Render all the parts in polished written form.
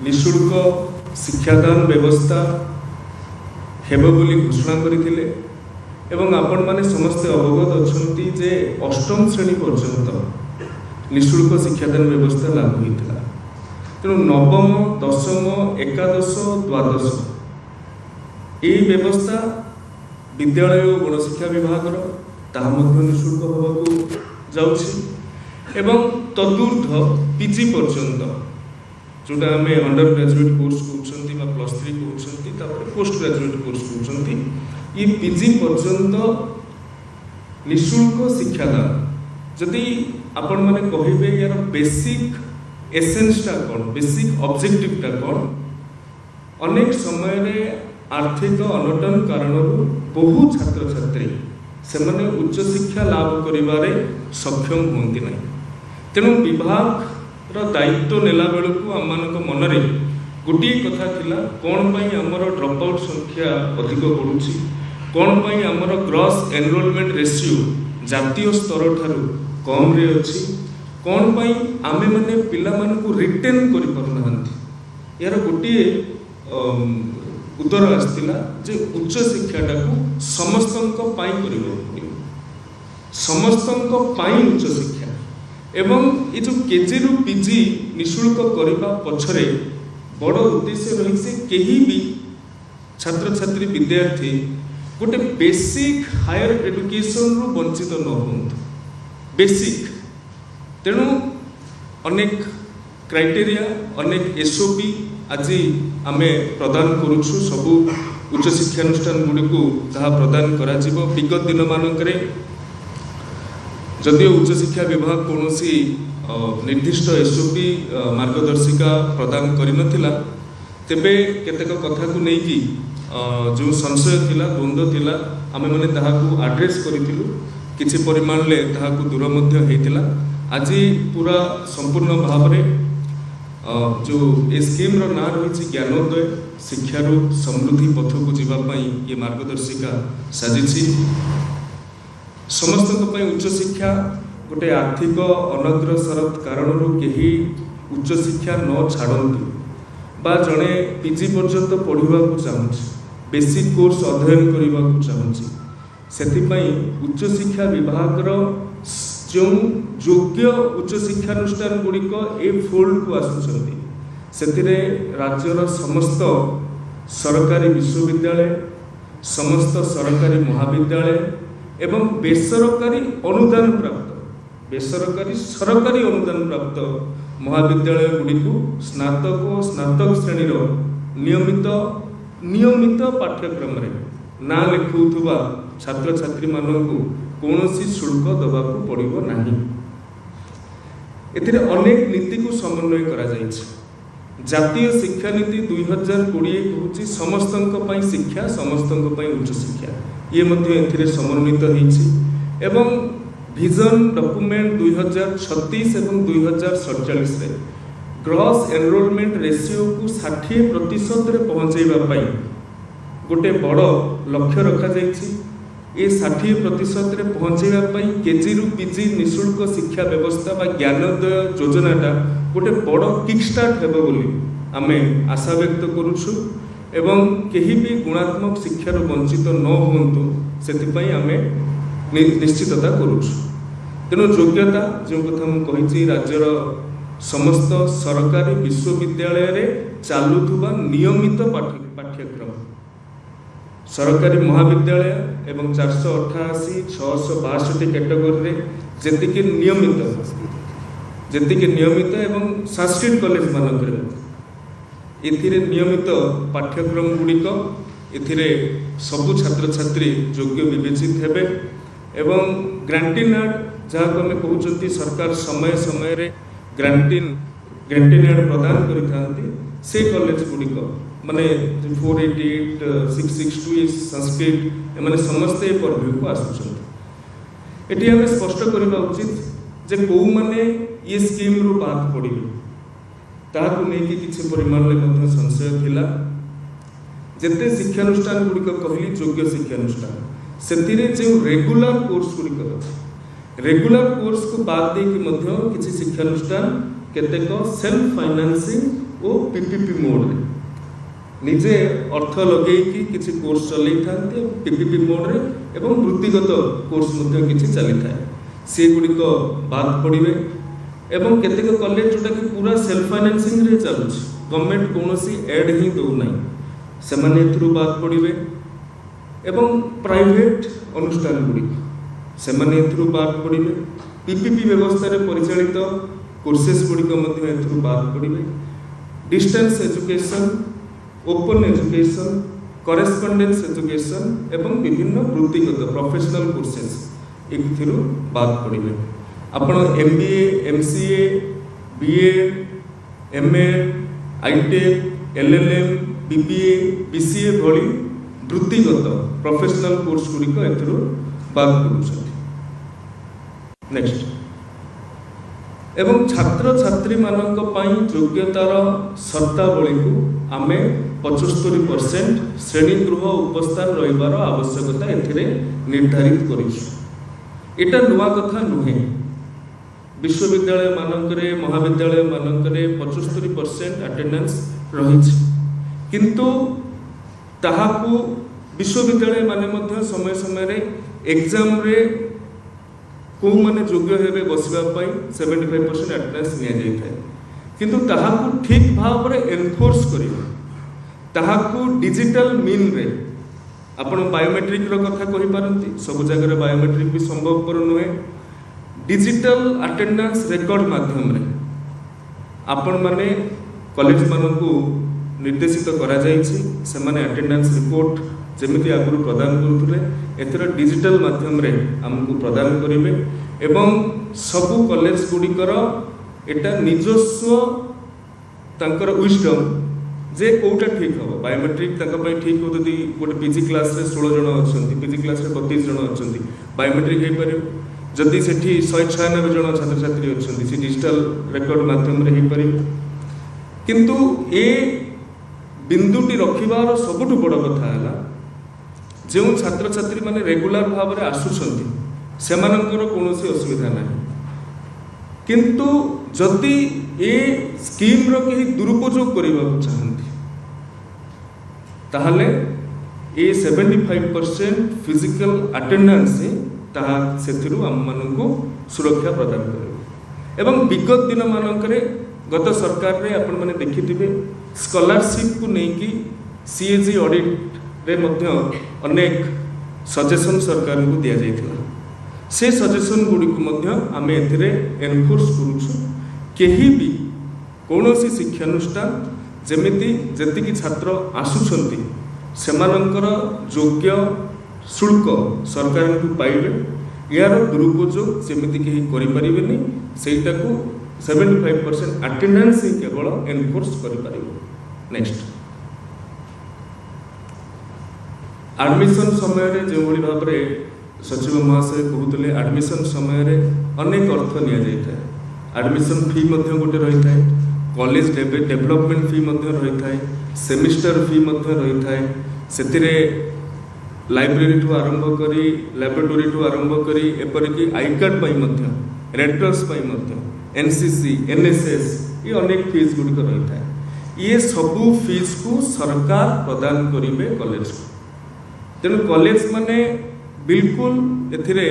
निःशुल्क शिक्षादान व्यवस्था हेब बोली घोषणा करथिले एवं आपण माने समस्त अवगत अछंती जे अष्टम श्रेणी पर्यंत निःशुल्क शिक्षादान व्यवस्था लागू होता। तेणु नवम दशम एकादश द्वादश यही व्यवस्था विद्यालय और गणशिक्षा विभाग निःशुल्क होगा जाउछि एवं तदूर्ध पीजी पर्यंत जोटा आम अंडर ग्रेजुएट कोर्स कहते प्लस 3 कहते पोस्ट ग्रेजुएट कोर्स कहते ये पीजी पर्यंत निःशुल्क शिक्षादान जदि आपण माने कहिबे यार बेसिक एसेंसटा कौन बेसिक ऑब्जेक्टिवटा कौन अनेक समय रे आर्थिक अनटन कारण बहु छात्र छात्री से माने उच्च शिक्षा लाभ करिबारे सक्षम होंती नहीं। तेणु विभाग दायित्व नेला बेलू आम मनरे गोटे कथा थिला कौन पाई आमर ड्रॉप आउट संख्या अधिक बढ़ुची कौन पाई आमर ग्रॉस एनरोलमेंट रेशियो जातीय स्तर ठारू कम रे अछि कौन पाई आमे माने पिला मानकु रिटेन करि परनाहंती यार गोटे उत्तर आसतिला जे उच्च शिक्षाटा को समस्तंक पाई करिवो समस्तंक पाई उच्च शिक्षा एवं ये जो केजी रु पीजी निःशुल्क करने पछरे बड़ उद्देश्य रही से कहीं भी छात्र छात्री विद्यार्थी गोटे बेसिक हायर एजुकेशन रु वंचित न हो बेसिक। तेणु अनेक क्राइटेरिया अनेक एसओपी आज आमे प्रदान करुछु सबु उच्च शिक्षानुष्ठान गुड़ी को जहाँ प्रदान करा जिवो। विगत दिन मानकरे जदिओ उच्च शिक्षा विभाग कौन निर्दिष्ट एसओपी मार्गदर्शिका प्रदान करनथिला तेबे केतेक कथा को लेकिन जो संशय थिला द्वंद्व थिला आमे माने ताहाकू आड्रेस करिथिलु किछि परिमाण ले ताहाकू दूर मध्य हेतिला। आज पूरा संपूर्ण भाव में जो ए स्कीम रो ना रही ज्ञानोदय शिक्षारू समृद्धि पथ को जीवाई ये मार्गदर्शिका साजिछि। समस्त उच्च शिक्षा गोटे आर्थिक अनग्रसर कारण कहीं उच्च शिक्षा न छाड़ती बा जड़े पीजी पर्यंत पढ़ा चाहूँगी बेसिक कोर्स अध्ययन करने को चाहूँगी से उच्च शिक्षा विभाग जो योग्य उच्च शिक्षानुष्ठान गुड़िक ए फोल्ड को आसुंच से राज्यर समस्त सरकारी विश्वविद्यालय समस्त सरकारी महाविद्यालय एवं बेसरकारी अनुदान प्राप्त बेसरकारी सरकारी अनुदान प्राप्त महाविद्यालय गुड़िक स्नातक और स्नातक श्रेणी नियमित पाठ्यक्रम ना लिखुवा छात्र छात्री मानू कौनसी शुल्क दबाकू पड़ो नहीं। एथिरे अनेक नीति को समन्वय करा जायछि। जातीय शिक्षा नीति 2020 कहूँ समस्तंक पई शिक्षा समस्तंक पई उच्च शिक्षा ये मध्य एथिरे समन्वित होइछि एवं विजन डॉक्यूमेंट 2036 एवं 2047 रे ग्रॉस एनरोलमेंट रेशियो को 60% रे पहुंचैबा पई गोटे बड़ लक्ष्य रखा जायछि। ये 60% रे पहुंचैबा पई केजी रु पीजी निःशुल्क शिक्षा व्यवस्था बा ज्ञानोदय योजनाटा गोटे बड़ किक स्टार्ट हेबो बोली आमे आशा व्यक्त करूछु एवं कहीं भी गुणात्मक शिक्षार वंचित न होंतु से आमे निश्चितता करुछु। तेणु योग्यता जो कथा मुझे राज्यर समस्त सरकारी विश्वविद्यालय रे चालुथुबा नियमित पाठ्यक्रम सरकारी महाविद्यालय एवं 488 662 कैटेगोरी जेतिके नियमित एवं संस्कृत कॉलेज मानक एथिरे नियमित पाठ्यक्रम गुड़िक एथिरे सबु छात्र छात्री योग्य विवेचित हेबे एवं ग्रांटिन एड जहाँ को आम कहते सरकार समय समय रे ग्रांटिन एड प्रदान करिथांती से कॉलेज गुड़िक माने 488 662 संस्कृत एमाने समस्त पर्व्यू को आसुछंती। एटी आम स्पष्ट करबा उचित जे को माने ये स्कीम रु बात पड़िबे ताकू नहीं कि परिमाण में संशय थिला। जेते शिक्षानुष्ठान गुड़िक कहली योग्य शिक्षानुष्ठान से जो रेगुलर कोर्स गुड़िक रेगुलर कोर्स को बाद दे कि शिक्षानुष्ठान केतेक सेल्फ फाइनेंसिंग और पीपीपी मोड रे निजे अर्थ लगे किसी कोर्स चलई था पीपीपी मोड रे एवं वृत्तिगत कोर्स मध्य किसी चली था सी गुड़िक बाद पड़े एवं केतेक कॉलेज जोटा कि पूरा सेल्फ फाइनेंसिंग रे चलुछ गवर्नमेंट कौन सी एड ही दौना से बाद पड़े एवं प्राइवेट अनुष्ठान गुड़िक से बाद पड़े पीपीपी व्यवस्था रे परिचालित कोर्सेस गुड़िक बाद पड़े distance education open education correspondence education एवं विभिन्न वृत्तिगत प्रोफेशनल कोर्सेस एक बाद पड़े आपण MBA MCA BA MA ITEC LLM BBA BCA भली वृत्तिगत प्रोफेशनल कोर्स गुड़िक एथुरु बाद पड़ुछथि। नेक्स्ट एवं छात्र छात्री मानक पई योग्यतार शर्तावली को आमे 75% श्रेणी गृह उपस्थान रहिबार आवश्यकता एथिरे निर्धारित करिछु। एटा नुआ कथा नुहे विश्वविद्यालय मानकरे महाविद्यालय मानकरे 75% अटेंडेंस रही किंतु ताहाकु विश्वविद्यालय माने मध्य समय समय रे एग्जाम रे को माने योग्य हेबे बसिबा पई 75% अटेंडेंस निया जाय थाए किंतु ताहाकु ठीक भाव रे एनफोर्स करिबा ताहाकु डिजिटल मीन रे आपण बायोमेट्रिक रो कथा कहि पारंती सब जगह रे बायोमेट्रिक भी संभवपर नुहे डिजिटल अटेंडेंस रिकॉर्ड माध्यम रे आपण माने कॉलेज मानकु निर्देशित करा जायछि से माने अटेंडेंस रिपोर्ट जेमिति आगुरु प्रदान करुथुले एथर डिजिटल माध्यम रे हमकु प्रदान करिवे एवं सब कॉलेज गुडिकर एटा निजस्व तांकर विजडम जे कोटा ठीक हो बायोमेट्रिक तांका पई ठीक हो जदि गोटे पीजी क्लास रे 16 जण अछंती पीजी क्लास रे 32 जण अछंती बायोमेट्रिक हे परियो जदि सेठी 196 जण छात्र छात्री अछंती से डिजिटल रिकॉर्ड माध्यम रे हे परियो किंतु ए बिंदुटी रखिबार सबुठु बड़ कथा हला जो छात्र छात्री माने रेगुलर भाव रे आसुछंती सेमानकर कोनोसी असुविधा नाही किंतु जदि ए स्कीम रो केही दुरुपयोग करिबा चाहंती ताहले ए 75% फिजिकल अटेंडेंस ताहा सेथिरु हम मानकु सुरक्षा प्रदान करे एवं विगत दिन मानकरे गत सरकार रे आपण माने देखिथिबे स्कॉलरशिप को नेकी सीएजी ऑडिट रे मध्य अनेक सजेशन सरकार को दिया जायथिला से सजेशन गुडी को मध्य आमे एथिरे एनफोर्स करूछु केही भी कौनसी शिक्षानुष्ठान जेमिति जतिकि छात्र आसुछंती सेमानंकर योग्य शुल्क सरकार को पाइबे यार दुरुपयोग सेमिति केही करि परिबेनी सेटा को 75% अटेंडेंस ही केवल एनफोर्स करि परिबो। नेक्स्ट एडमिशन समय रे जे भली भाव रे सचिव महाशय कहउतले एडमिशन समय रे अनेक अर्थ निया जायथा एडमिशन फी मध्य गोटे रही थाए कॉलेज डेवलपमेंट फी मध्य रही थाए सेमिस्टर फी मध्य रही थाए सेतिरे लाइब्रेरी ठू आरंभ करी लैबोरेटरी ठू आरंभ करी एपरिकी आई कार्ड पाई मध्य रेंटर्स पाई मध्य एनसीसी एनएसएस ये अनेक फीस गुड़िक रही थाए ये सबू फीस को सरकार प्रदान करिवे कॉलेज को तेणु कॉलेज माने बिल्कुल एथिरे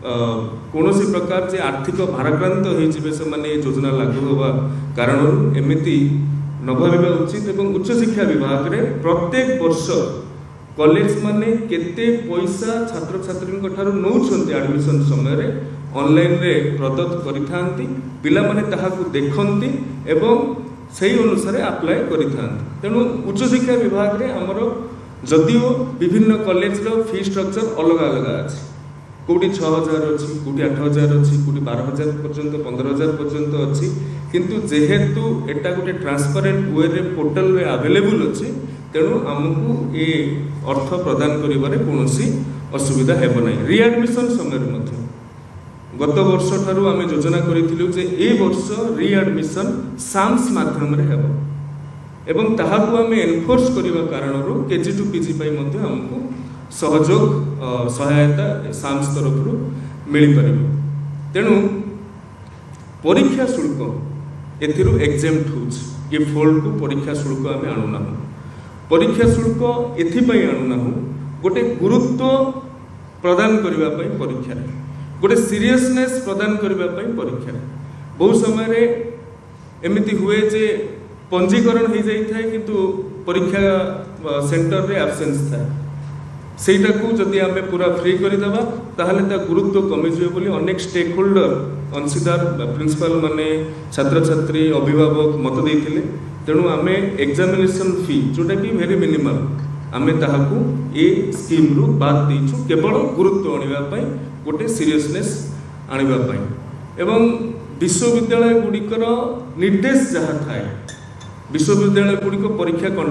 कौनसी प्रकार जे आर्थिक भाराक्रांत होइजिबे से माने योजना लागू होबा कारण एमिति न भाबिबा उचित एवं उच्च शिक्षा विभाग रे प्रत्येक वर्ष कॉलेज माने केते पैसा छात्र छात्री ठारू नौछंती एडमिशन समय रे ऑनलाइन रे प्रदत्त करिथांती पिला माने ताहाकू देखंती एवं सही अनुसार अप्लाई करिथांती तेणु उच्च शिक्षा विभाग रे हमरो जदिओ विभिन्न कॉलेज रो फी स्ट्रक्चर अलग अलग अछि कोटी 6000 अच्छी कोटी 8000 अच्छी कोटी 12000 पर्यंत 15000 पर्यंत अच्छी किंतु जेहेतु एटा गोटे ट्रांसपेरेंट वे रे पोर्टल रे अवेलेबल अच्छी तेणु आमको ए अर्थ प्रदान करिबारे कोनोसी असुविधा हेबो नै रीएडमिशन समय मध्ये गत वर्ष ठारू आमे योजना करिथिलु जे ए वर्ष रीएडमिशन साम्स माध्यम रे हेबो एवं ताहाकू आमे एनफोर्स करिबा कारणरो केजी टू पीजी पई मध्ये हमको सहयोग सहायता साम्स तरफ मिल पार तेणु परीक्षा शुल्क एथिरु एग्जाम्प्ट होउछ ये फोल्ड को परीक्षा शुल्क आम आणुना परीक्षा शुल्क एथिपाई आणुना गोटे गुरुत्व प्रदान करने परीक्षा गोटे सीरियसनेस प्रदान करने परीक्षा बहुत समय एमती हुए जे पंजीकरण हो जाए किंतु परीक्षा सेंटर रे एब्सेंस था सेटा को जदि आम पूरा फ्री करदेबा ताहले ता गुरुत्व कमिजिबे बोली अनेक स्टेक होल्डर अंशीदार प्रिंसिपल माने छात्र छात्री अभिभावक मत देइथिले तेणु आमे एग्जामिनेशन फी जोटा कि वेरी मिनिमल आमे ताहाकू ए स्कीम रु बाद देइछु केवल गुरुत्व आनिबा पई गोटे सीरियसनेस आनिबा पई एवं विश्वविद्यालय गुड़िकर निर्देश जहाँ थाए विश्वविद्यालय गुड़िक परीक्षा कंडक्ट